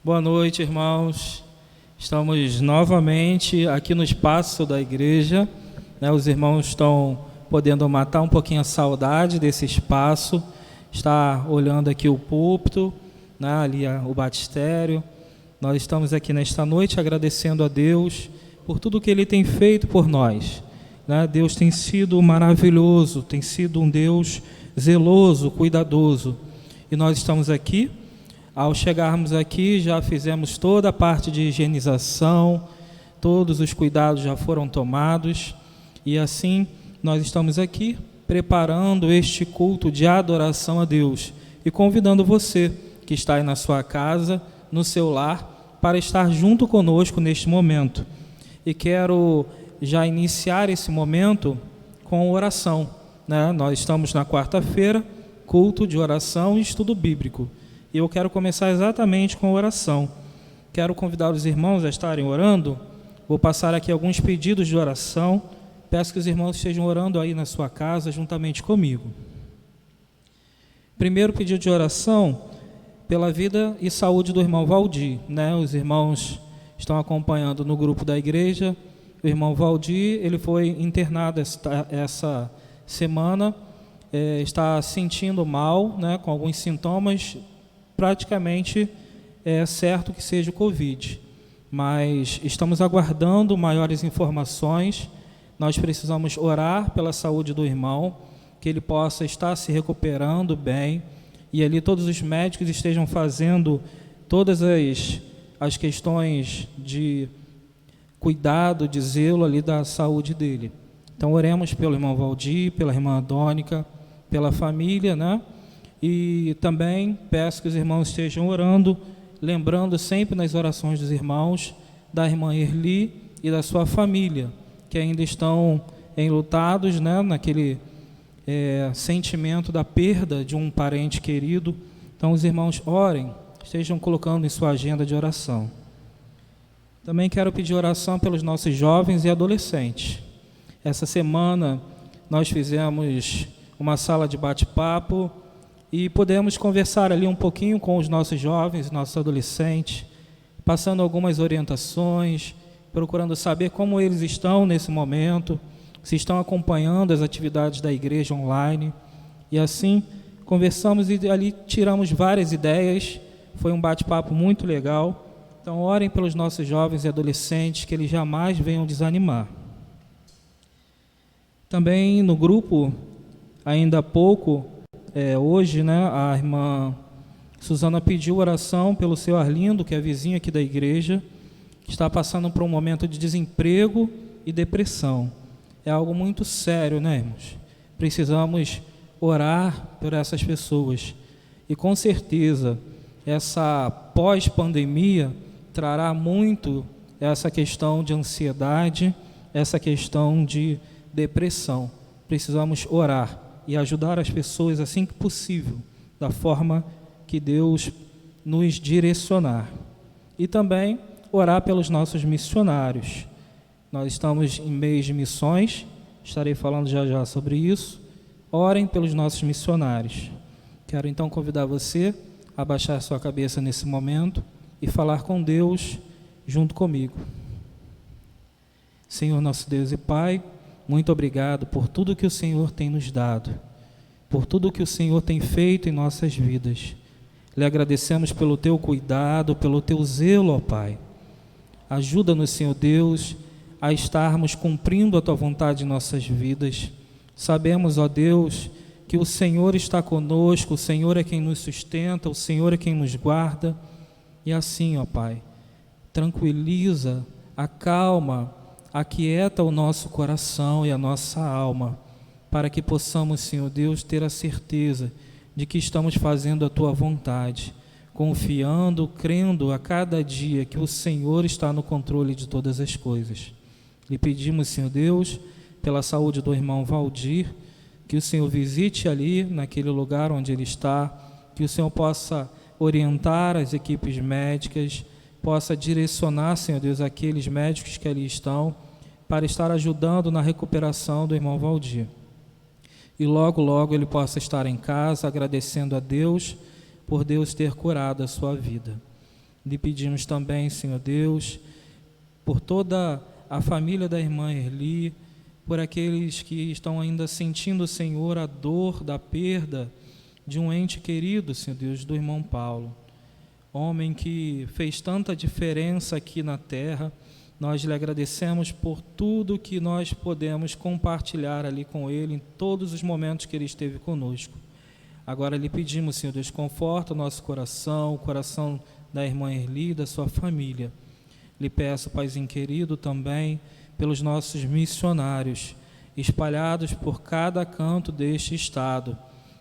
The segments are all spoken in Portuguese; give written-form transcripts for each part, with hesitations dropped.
Boa noite, irmãos. Estamos novamente aqui no espaço da igreja, né? Os irmãos estão podendo matar um pouquinho a saudade desse espaço, está olhando aqui o púlpito, né? Ali o batistério. Nós estamos aqui nesta noite agradecendo a Deus por tudo que Ele tem feito por nós, né? Deus tem sido maravilhoso, tem sido um Deus zeloso, cuidadoso, e nós estamos aqui. Ao chegarmos aqui, já fizemos toda a parte de higienização, todos os cuidados já foram tomados, e assim nós estamos aqui preparando este culto de adoração a Deus e convidando você que está aí na sua casa, no seu lar, para estar junto conosco neste momento. E quero já iniciar esse momento com oração, né? Nós estamos na quarta-feira, culto de oração e estudo bíblico. E eu quero começar exatamente com a oração. Quero convidar os irmãos a estarem orando. Vou passar aqui alguns pedidos de oração. Peço que os irmãos estejam orando aí na sua casa, juntamente comigo. Primeiro pedido de oração, pela vida e saúde do irmão Valdir, né? Os irmãos estão acompanhando no grupo da igreja. O irmão Valdir, ele foi internado essa semana, está sentindo mal, né? Com alguns sintomas. Praticamente é certo que seja o Covid, mas estamos aguardando maiores informações. Nós precisamos orar pela saúde do irmão, que ele possa estar se recuperando bem, e ali todos os médicos estejam fazendo todas as questões de cuidado, de zelo ali da saúde dele. Então oremos pelo irmão Valdir, pela irmã Adônica, pela família, né? E também peço que os irmãos estejam orando, lembrando sempre nas orações dos irmãos, da irmã Erli e da sua família, que ainda estão enlutados, né, naquele sentimento da perda de um parente querido. Então os irmãos orem, estejam colocando em sua agenda de oração. Também quero pedir oração pelos nossos jovens e adolescentes. Essa semana nós fizemos uma sala de bate-papo, e podemos conversar ali um pouquinho com os nossos jovens, nossos adolescentes, passando algumas orientações, procurando saber como eles estão nesse momento, se estão acompanhando as atividades da igreja online. E assim, conversamos e ali tiramos várias ideias. Foi um bate-papo muito legal. Então, orem pelos nossos jovens e adolescentes, que eles jamais venham desanimar. Também no grupo, ainda há pouco, hoje, né, a irmã Suzana pediu oração pelo seu Arlindo, que é vizinho aqui da igreja, que está passando por um momento de desemprego e depressão. É algo muito sério, né, irmãos? Precisamos orar por essas pessoas. E com certeza, essa pós-pandemia trará muito essa questão de ansiedade, essa questão de depressão. Precisamos orar e ajudar as pessoas assim que possível, da forma que Deus nos direcionar. E também orar pelos nossos missionários. Nós estamos em mês de missões, estarei falando já sobre isso. Orem pelos nossos missionários. Quero então convidar você a baixar sua cabeça nesse momento e falar com Deus junto comigo. Senhor nosso Deus e Pai, muito obrigado por tudo que o Senhor tem nos dado, por tudo que o Senhor tem feito em nossas vidas. Lhe agradecemos pelo Teu cuidado, pelo Teu zelo, ó Pai. Ajuda-nos, Senhor Deus, a estarmos cumprindo a Tua vontade em nossas vidas. Sabemos, ó Deus, que o Senhor está conosco, o Senhor é quem nos sustenta, o Senhor é quem nos guarda. E assim, ó Pai, tranquiliza, acalma, aquieta o nosso coração e a nossa alma, para que possamos, Senhor Deus, ter a certeza de que estamos fazendo a Tua vontade, confiando, crendo a cada dia que o Senhor está no controle de todas as coisas. Lhe pedimos, Senhor Deus, pela saúde do irmão Valdir, que o Senhor visite ali, naquele lugar onde ele está, que o Senhor possa orientar as equipes médicas, possa direcionar, Senhor Deus, aqueles médicos que ali estão, para estar ajudando na recuperação do irmão Valdir. E logo, logo ele possa estar em casa, agradecendo a Deus, por Deus ter curado a sua vida. Lhe pedimos também, Senhor Deus, por toda a família da irmã Erli, por aqueles que estão ainda sentindo, Senhor, a dor da perda de um ente querido, Senhor Deus, do irmão Paulo. Homem que fez tanta diferença aqui na terra, nós lhe agradecemos por tudo que nós podemos compartilhar ali com ele em todos os momentos que ele esteve conosco. Agora lhe pedimos, Senhor Deus, conforta o nosso coração, o coração da irmã Erli, da sua família. Lhe peço, Paizinho querido, também pelos nossos missionários, espalhados por cada canto deste estado,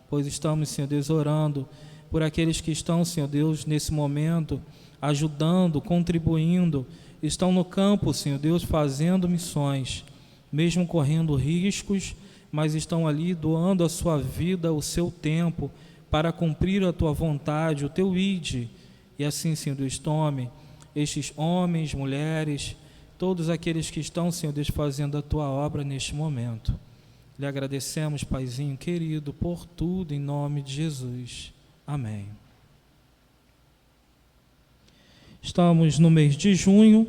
pois estamos, Senhor Deus, orando por aqueles que estão, Senhor Deus, nesse momento, ajudando, contribuindo, estão no campo, Senhor Deus, fazendo missões, mesmo correndo riscos, mas estão ali doando a sua vida, o seu tempo, para cumprir a tua vontade, o teu ide. E assim, Senhor Deus, tome estes homens, mulheres, todos aqueles que estão, Senhor Deus, fazendo a tua obra neste momento. Lhe agradecemos, Paizinho querido, por tudo, em nome de Jesus. Amém. Estamos no mês de junho,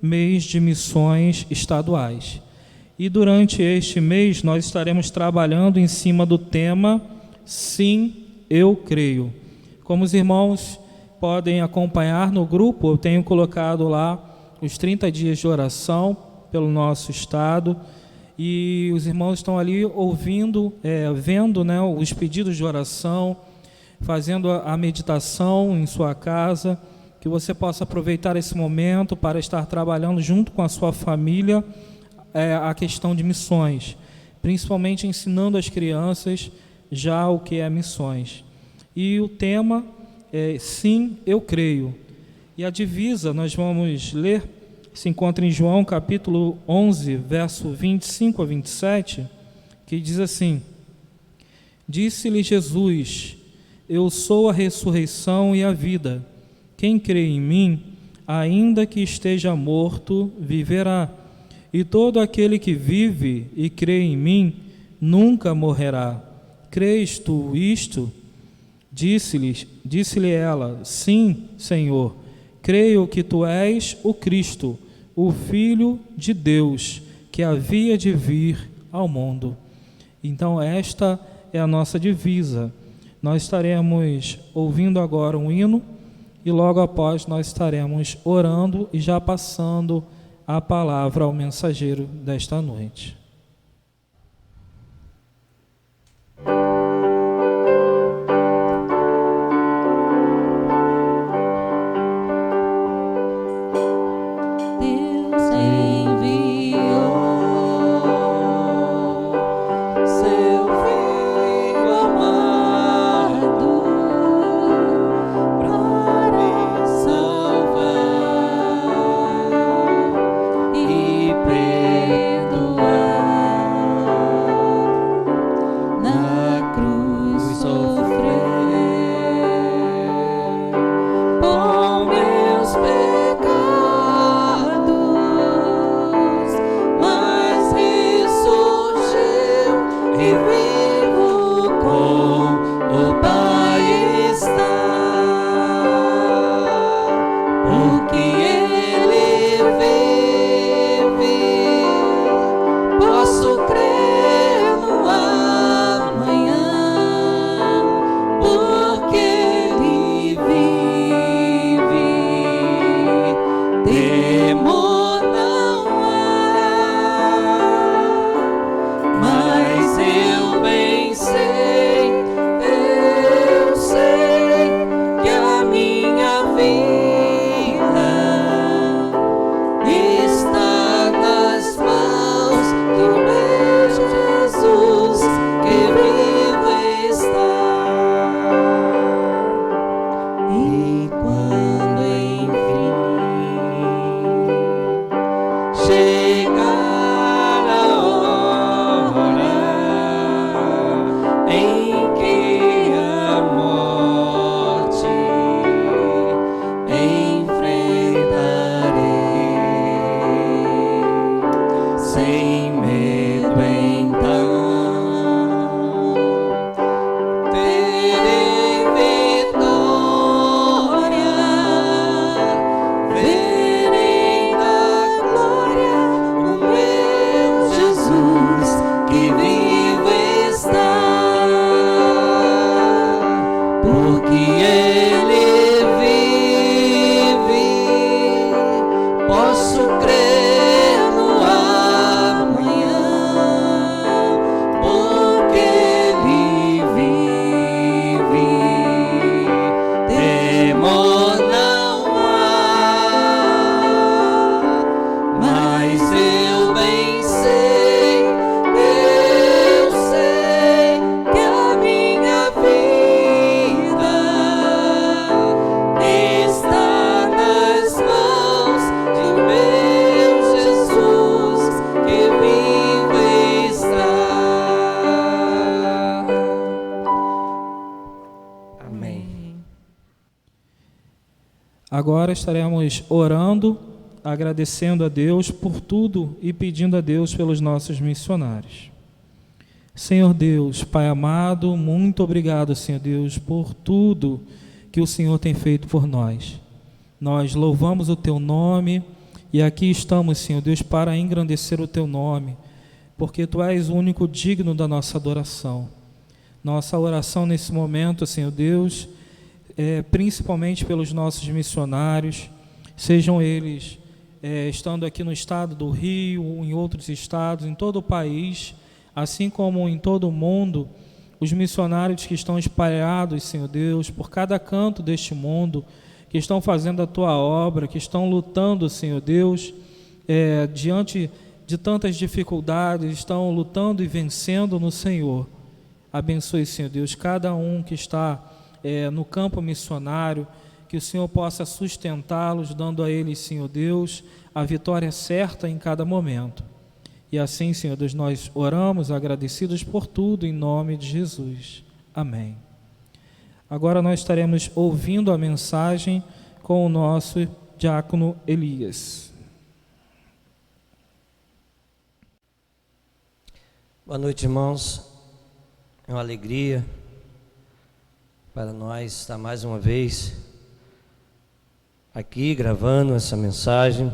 mês de missões estaduais. E durante este mês nós estaremos trabalhando em cima do tema Sim, eu creio. Como os irmãos podem acompanhar no grupo, eu tenho colocado lá os 30 dias de oração pelo nosso estado, e os irmãos estão ali ouvindo, vendo, né, os pedidos de oração, fazendo a meditação em sua casa, que você possa aproveitar esse momento para estar trabalhando junto com a sua família a questão de missões, principalmente ensinando às crianças já o que é missões. E o tema é Sim, eu creio. E a divisa, nós vamos ler, se encontra em João capítulo 11, verso 25 a 27, que diz assim: Disse-lhe Jesus: Eu sou a ressurreição e a vida. Quem crê em mim, ainda que esteja morto, viverá. E todo aquele que vive e crê em mim, nunca morrerá. Crês tu isto? Disse-lhe ela: Sim, Senhor. Creio que tu és o Cristo, o Filho de Deus, que havia de vir ao mundo. Então esta é a nossa divisa. Nós estaremos ouvindo agora um hino e logo após nós estaremos orando e já passando a palavra ao mensageiro desta noite. Agora estaremos orando, agradecendo a Deus por tudo e pedindo a Deus pelos nossos missionários. Senhor Deus, Pai amado, muito obrigado, Senhor Deus, por tudo que o Senhor tem feito por nós. Nós louvamos o Teu nome e aqui estamos, Senhor Deus, para engrandecer o Teu nome, porque Tu és o único digno da nossa adoração. Nossa oração nesse momento, Senhor Deus, principalmente pelos nossos missionários, sejam eles estando aqui no estado do Rio, em outros estados, em todo o país, assim como em todo o mundo, os missionários que estão espalhados, Senhor Deus, por cada canto deste mundo, que estão fazendo a Tua obra, que estão lutando, Senhor Deus, diante de tantas dificuldades, estão lutando e vencendo no Senhor. Abençoe, Senhor Deus, cada um que está no campo missionário, que o Senhor possa sustentá-los, dando a eles, Senhor Deus, a vitória certa em cada momento. E assim, Senhor Deus, nós oramos agradecidos por tudo, em nome de Jesus. Amém. Agora nós estaremos ouvindo a mensagem com o nosso diácono Elias. Boa noite, irmãos. É uma alegria para nós estar mais uma vez aqui gravando essa mensagem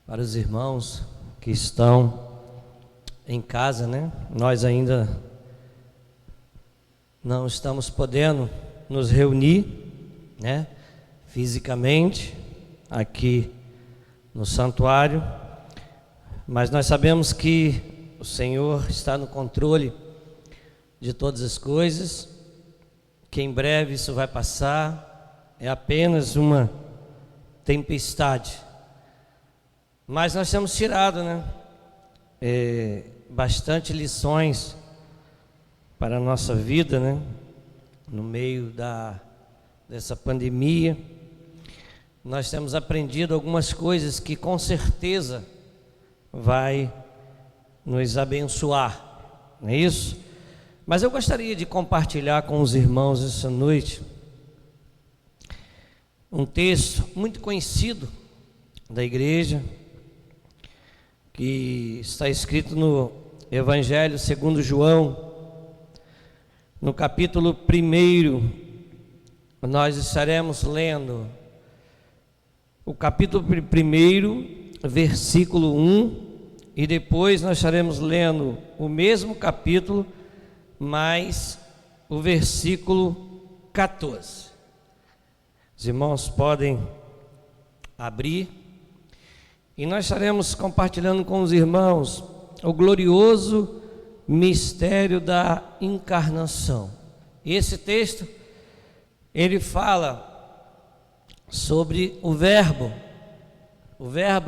para os irmãos que estão em casa, né? Nós ainda não estamos podendo nos reunir, né, fisicamente aqui no santuário, mas nós sabemos que o Senhor está no controle de todas as coisas, que em breve isso vai passar, é apenas uma tempestade. Mas nós temos tirado, né, bastante lições para a nossa vida, né, no meio dessa pandemia. Nós temos aprendido algumas coisas que com certeza vai nos abençoar, não é isso? Mas eu gostaria de compartilhar com os irmãos essa noite um texto muito conhecido da igreja, que está escrito no Evangelho segundo João, no capítulo 1. Nós estaremos lendo o capítulo 1, versículo 1, e depois nós estaremos lendo o mesmo capítulo, mais o versículo 14. Os irmãos podem abrir. E nós estaremos compartilhando com os irmãos o glorioso mistério da encarnação. Esse texto, ele fala sobre o Verbo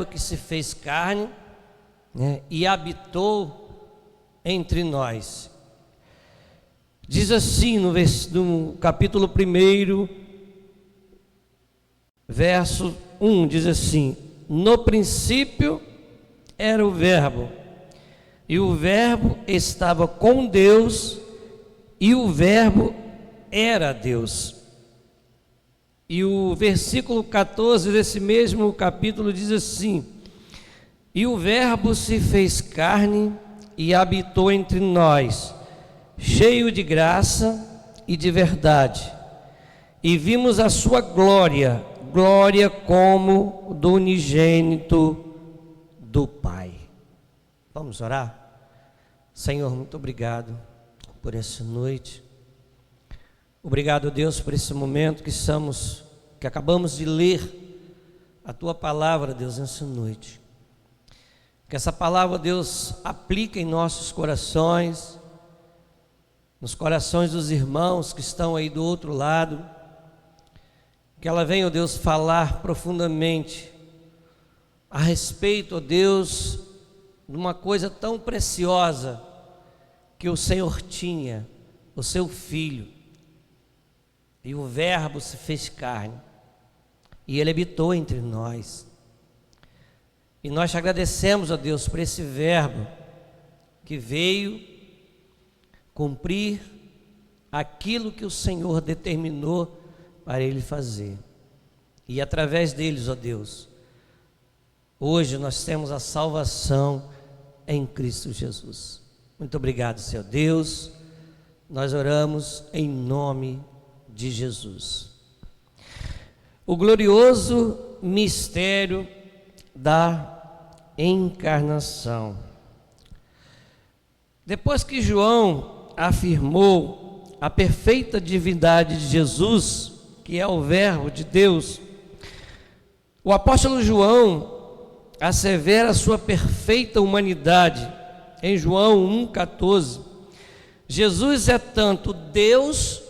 que se fez carne, né, e habitou entre nós. Diz assim no capítulo 1, verso 1, diz assim: no princípio era o Verbo, e o Verbo estava com Deus, e o Verbo era Deus. E o versículo 14 desse mesmo capítulo diz assim: e o Verbo se fez carne e habitou entre nós, cheio de graça e de verdade, e vimos a sua glória, glória como do unigênito do Pai. Vamos orar? Senhor, muito obrigado por essa noite. Obrigado, Deus, por esse momento que acabamos de ler a Tua palavra, Deus, nessa noite. Que essa palavra, Deus, aplique em nossos corações, nos corações dos irmãos que estão aí do outro lado. Que ela venha, ó Deus, falar profundamente a respeito, ó Deus, de uma coisa tão preciosa que o Senhor tinha, o seu Filho, e o Verbo se fez carne, e Ele habitou entre nós. E nós te agradecemos, ó Deus, por esse Verbo que veio cumprir aquilo que o Senhor determinou para Ele fazer. E através deles, ó Deus, hoje nós temos a salvação em Cristo Jesus. Muito obrigado, Senhor Deus. Nós oramos em nome de Jesus. O glorioso mistério da encarnação. Depois que João afirmou a perfeita divindade de Jesus, que é o Verbo de Deus, o apóstolo João assevera a sua perfeita humanidade em João 1,14. Jesus é tanto Deus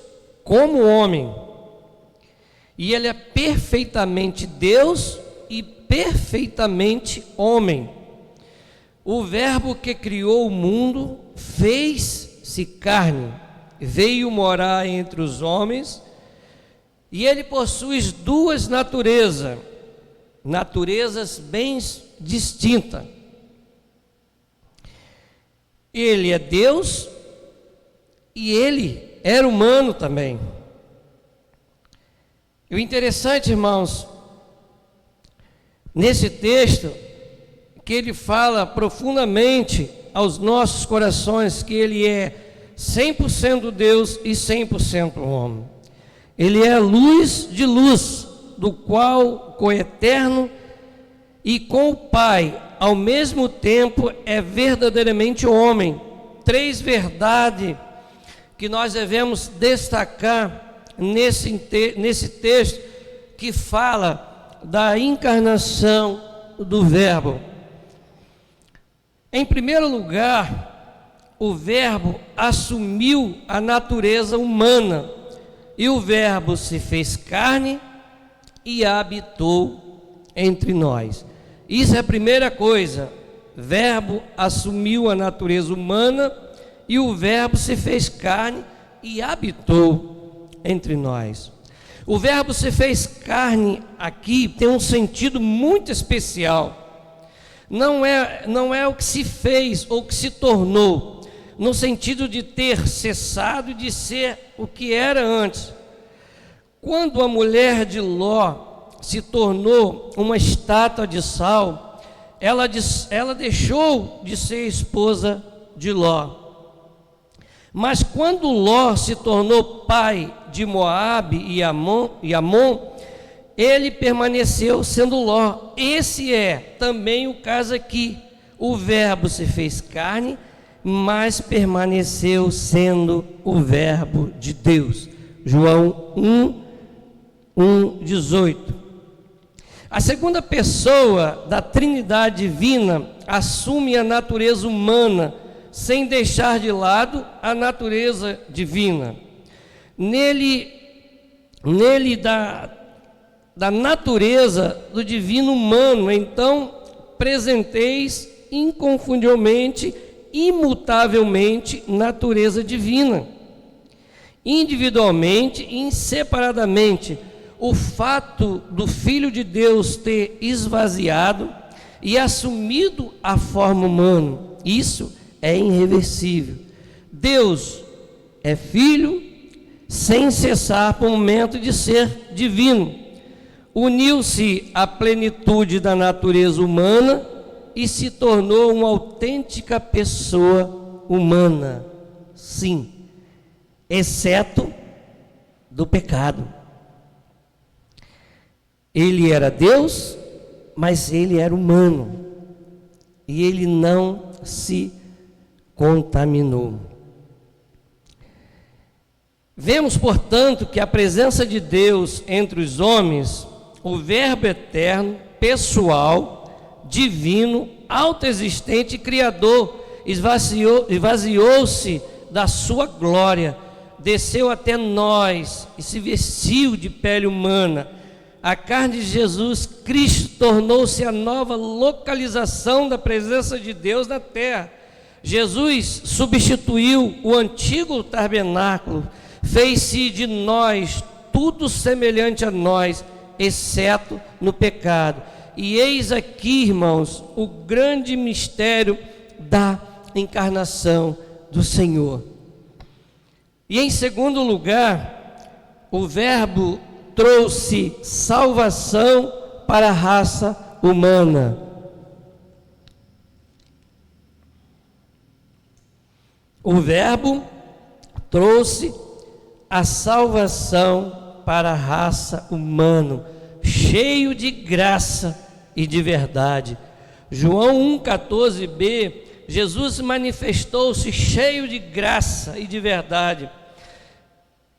como homem, e ele é perfeitamente Deus e perfeitamente homem. O Verbo que criou o mundo fez-se carne, veio morar entre os homens, e ele possui duas naturezas bem distintas. Ele é Deus e ele era humano também. E o interessante, irmãos, nesse texto, que ele fala profundamente aos nossos corações que ele é 100% Deus e 100% homem. Ele é luz de luz, do qual coeterno e com o Pai, ao mesmo tempo, é verdadeiramente homem. Três verdades que nós devemos destacar nesse texto que fala da encarnação do Verbo. Em primeiro lugar, o Verbo assumiu a natureza humana, e o Verbo se fez carne e habitou entre nós. Isso é a primeira coisa. Verbo assumiu a natureza humana e o Verbo se fez carne e habitou entre nós. O Verbo se fez carne aqui tem um sentido muito especial. Não é o que se fez ou que se tornou, no sentido de ter cessado de ser o que era antes. Quando a mulher de Ló se tornou uma estátua de sal, ela deixou de ser esposa de Ló. Mas quando Ló se tornou pai de Moabe e Amon, ele permaneceu sendo Ló. Esse é também o caso aqui. O Verbo se fez carne, mas permaneceu sendo o Verbo de Deus. João 1:18. A segunda pessoa da Trindade Divina assume a natureza humana, sem deixar de lado a natureza divina. Nele da natureza do divino humano, então, presenteis inconfundivelmente, imutavelmente, natureza divina. Individualmente e inseparadamente, o fato do Filho de Deus ter esvaziado e assumido a forma humana, isso é irreversível. Deus é Filho sem cessar por momento de ser divino. Uniu-se à plenitude da natureza humana e se tornou uma autêntica pessoa humana. Sim, exceto do pecado. Ele era Deus, mas ele era humano. E ele não se contaminou. Vemos, portanto, que a presença de Deus entre os homens, o Verbo eterno, pessoal, divino, autoexistente e criador, esvaziou-se da sua glória, desceu até nós e se vestiu de pele humana. A carne de Jesus Cristo tornou-se a nova localização da presença de Deus na terra. Jesus substituiu o antigo tabernáculo, fez-se de nós tudo semelhante a nós, exceto no pecado. E eis aqui, irmãos, o grande mistério da encarnação do Senhor. E em segundo lugar, o Verbo trouxe salvação para a raça humana. O Verbo trouxe a salvação para a raça humana, cheio de graça e de verdade. João 1,14b, Jesus manifestou-se cheio de graça e de verdade.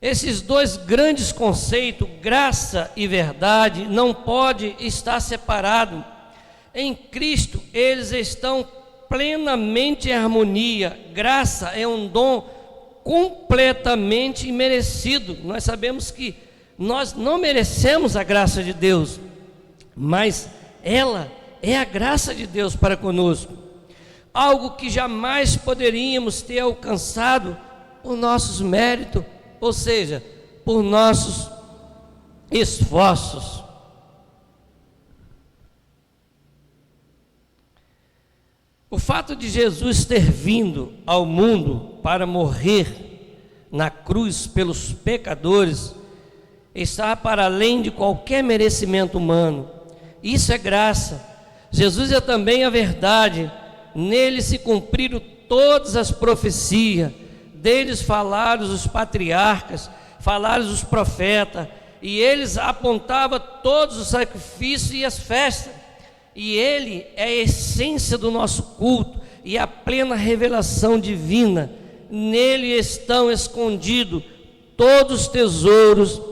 Esses dois grandes conceitos, graça e verdade, não pode estar separado. Em Cristo, eles estão plenamente em harmonia. Graça é um dom completamente imerecido. Nós sabemos que nós não merecemos a graça de Deus, mas ela é a graça de Deus para conosco. Algo que jamais poderíamos ter alcançado por nossos méritos, ou seja, por nossos esforços. O fato de Jesus ter vindo ao mundo para morrer na cruz pelos pecadores está para além de qualquer merecimento humano. Isso é graça. Jesus é também a verdade. Nele se cumpriram todas as profecias. Deles falaram os patriarcas, falaram os profetas, e eles apontavam todos os sacrifícios e as festas. E Ele é a essência do nosso culto e a plena revelação divina. Nele estão escondidos todos os tesouros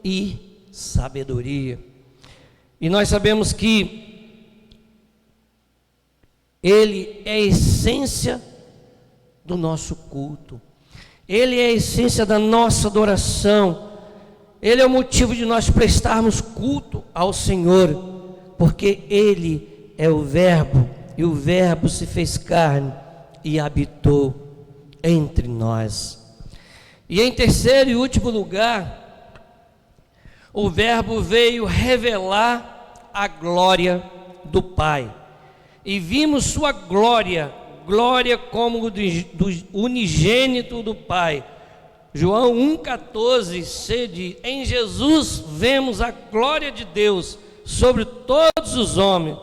e sabedoria. E nós sabemos que Ele é a essência do nosso culto. Ele é a essência da nossa adoração. Ele é o motivo de nós prestarmos culto ao Senhor, porque Ele é o Verbo, e o Verbo se fez carne e habitou entre nós. E em terceiro e último lugar, o Verbo veio revelar a glória do Pai. E vimos sua glória como do unigênito do Pai. João 1,14 diz: em Jesus vemos a glória de Deus sobre todos os homens.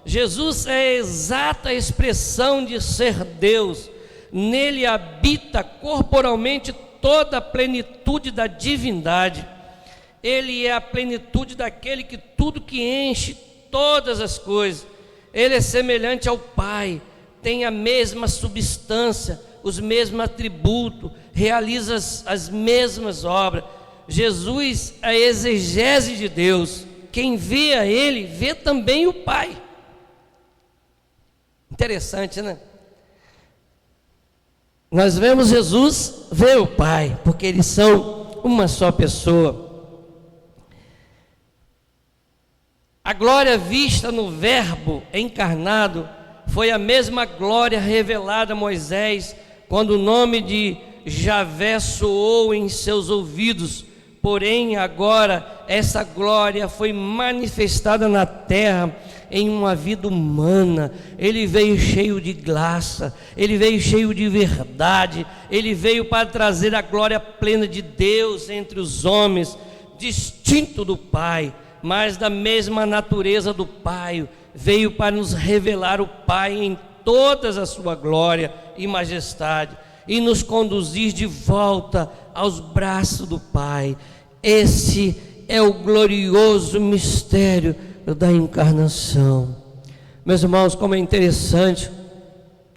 Jesus é a exata expressão de ser Deus. Nele habita corporalmente toda a plenitude da divindade. Ele é a plenitude daquele que tudo que enche todas as coisas. Ele é semelhante ao Pai, tem a mesma substância, os mesmos atributos, realiza as mesmas obras. Jesus é a exegese de Deus. Quem vê a Ele, vê também o Pai. Interessante, né? Nós vemos Jesus, vê o Pai, porque eles são uma só pessoa. A glória vista no Verbo encarnado foi a mesma glória revelada a Moisés, quando o nome de Javé soou em seus ouvidos. Porém, agora, essa glória foi manifestada na terra em uma vida humana. Ele veio cheio de graça, ele veio cheio de verdade, ele veio para trazer a glória plena de Deus entre os homens, distinto do Pai, mas da mesma natureza do Pai. Veio para nos revelar o Pai em todas a sua glória e majestade, e nos conduzir de volta aos braços do Pai. Esse é o glorioso mistério da encarnação. Meus irmãos, como é interessante,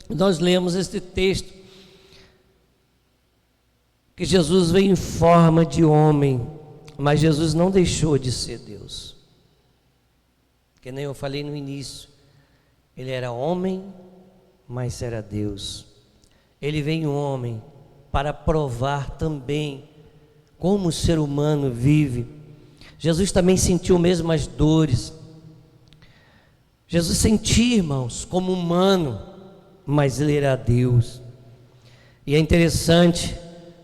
nós lemos este texto, que Jesus veio em forma de homem, mas Jesus não deixou de ser Deus, que nem eu falei no início. Ele era homem, mas era Deus. Ele veio homem para provar também como o ser humano vive. Jesus também sentiu mesmo as dores. Jesus sentia, irmãos, como humano, mas ele era Deus. E é interessante,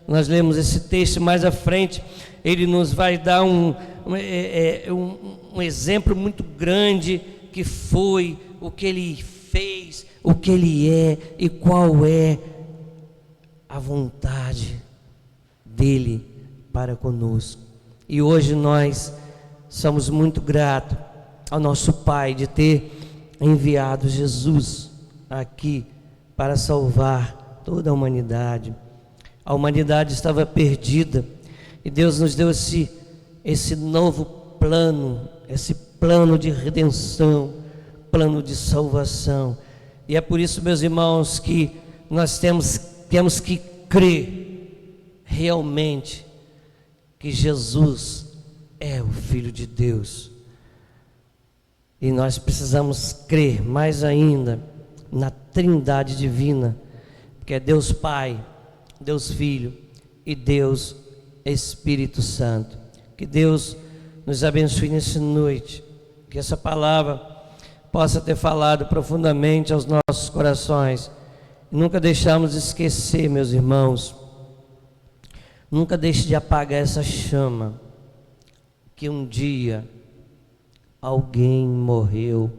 nós lemos esse texto mais à frente, ele nos vai dar um exemplo muito grande, que foi o que ele fez, o que ele é e qual é a vontade dele para conosco. E hoje nós somos muito gratos ao nosso Pai de ter enviado Jesus aqui para salvar toda a humanidade. A humanidade estava perdida e Deus nos deu esse novo plano, esse plano de redenção, plano de salvação. E é por isso, meus irmãos, que nós temos que crer realmente que Jesus é o Filho de Deus. E nós precisamos crer mais ainda na Trindade Divina, que é Deus Pai, Deus Filho e Deus Espírito Santo. Que Deus nos abençoe nessa noite, que essa palavra possa ter falado profundamente aos nossos corações. Nunca deixamos de esquecer, meus irmãos, nunca deixe de apagar essa chama, que um dia alguém morreu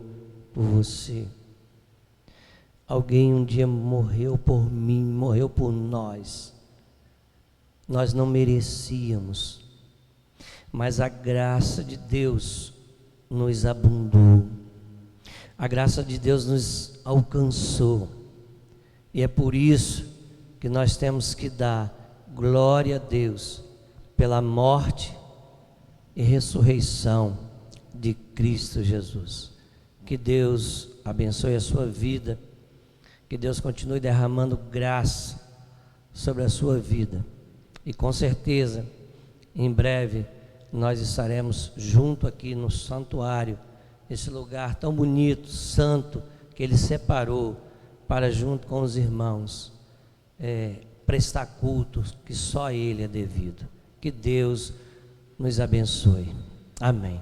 por você. Alguém um dia morreu por mim, morreu por nós. Nós não merecíamos, mas a graça de Deus nos abundou. A graça de Deus nos alcançou. E é por isso que nós temos que dar glória a Deus pela morte e ressurreição de Cristo Jesus. Que Deus abençoe a sua vida, que Deus continue derramando graça sobre a sua vida, e com certeza em breve nós estaremos junto aqui no santuário, esse lugar tão bonito, santo, que Ele separou para junto com os irmãos prestar cultos que só Ele é devido. Que Deus nos abençoe. Amém.